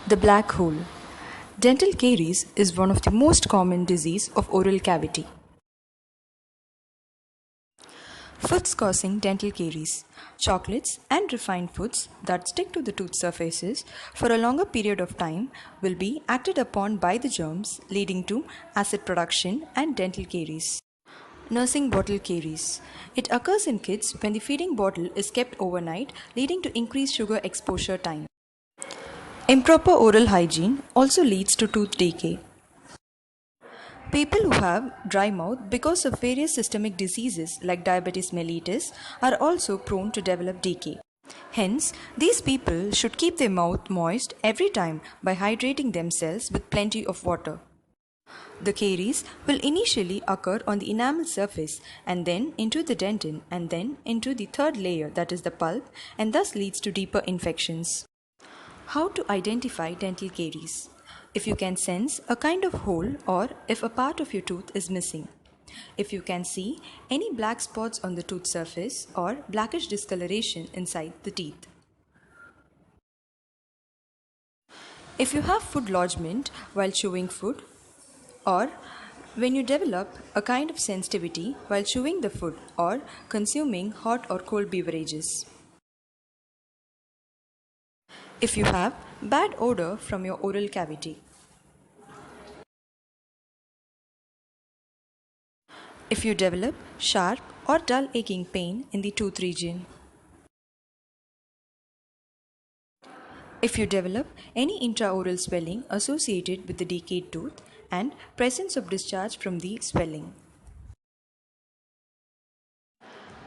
The black hole. Dental caries is one of the most common disease of oral cavity. Foods causing dental caries. Chocolates and refined foods that stick to the tooth surfaces for a longer period of time will be acted upon by the germs, leading to acid production and dental caries. Nursing bottle caries. It occurs in kids when the feeding bottle is kept overnight, leading to increased sugar exposure time. Improper oral hygiene also leads to tooth decay. People who have dry mouth because of various systemic diseases like diabetes mellitus are also prone to develop decay. Hence, these people should keep their mouth moist every time by hydrating themselves with plenty of water. The caries will initially occur on the enamel surface and then into the dentin and then into the third layer, that is the pulp, and thus leads to deeper infections. How to identify dental caries? If you can sense a kind of hole or if a part of your tooth is missing. If you can see any black spots on the tooth surface or blackish discoloration inside the teeth. If you have food lodgement while chewing food, or when you develop a kind of sensitivity while chewing the food or consuming hot or cold beverages. If you have bad odor from your oral cavity. If you develop sharp or dull aching pain in the tooth region. If you develop any intraoral swelling associated with the decayed tooth and presence of discharge from the swelling.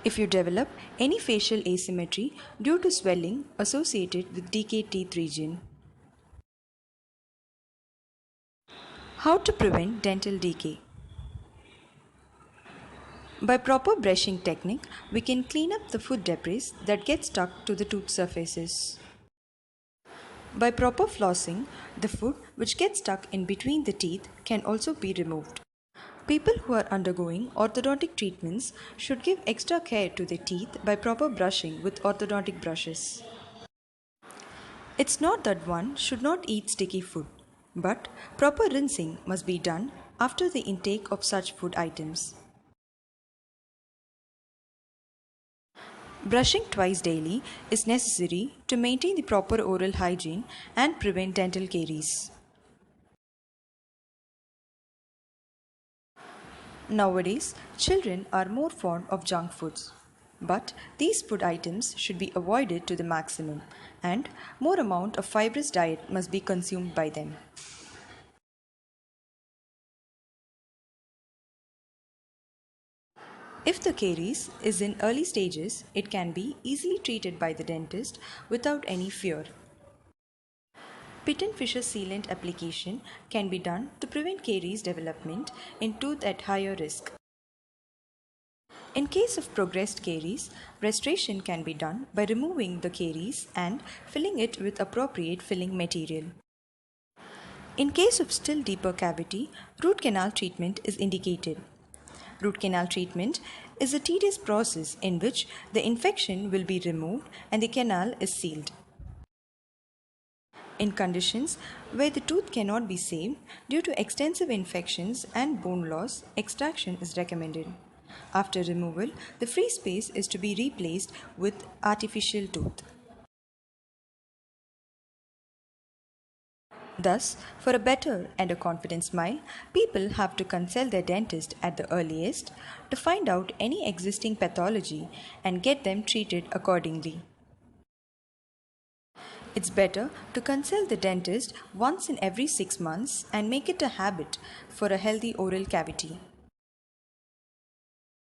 If you develop any facial asymmetry due to swelling associated with decayed teeth region. How to prevent dental decay? By proper brushing technique, we can clean up the food debris that get stuck to the tooth surfaces. By proper flossing, the food which gets stuck in between the teeth can also be removed. People who are undergoing orthodontic treatments should give extra care to their teeth by proper brushing with orthodontic brushes. It's not that one should not eat sticky food, but proper rinsing must be done after the intake of such food items. Brushing twice daily is necessary to maintain the proper oral hygiene and prevent dental caries. Nowadays, children are more fond of junk foods. But these food items should be avoided to the maximum and more amount of fibrous diet must be consumed by them. If the caries is in early stages, it can be easily treated by the dentist without any fear. Pit and fissure sealant application can be done to prevent caries development in tooth at higher risk. In case of progressed caries, restoration can be done by removing the caries and filling it with appropriate filling material. In case of still deeper cavity, root canal treatment is indicated. Root canal treatment is a tedious process in which the infection will be removed and the canal is sealed. In conditions where the tooth cannot be saved due to extensive infections and bone loss, extraction is recommended. After removal, the free space is to be replaced with artificial tooth. Thus, for a better and a confident smile, people have to consult their dentist at the earliest to find out any existing pathology and get them treated accordingly. It's better to consult the dentist once in every 6 months and make it a habit for a healthy oral cavity.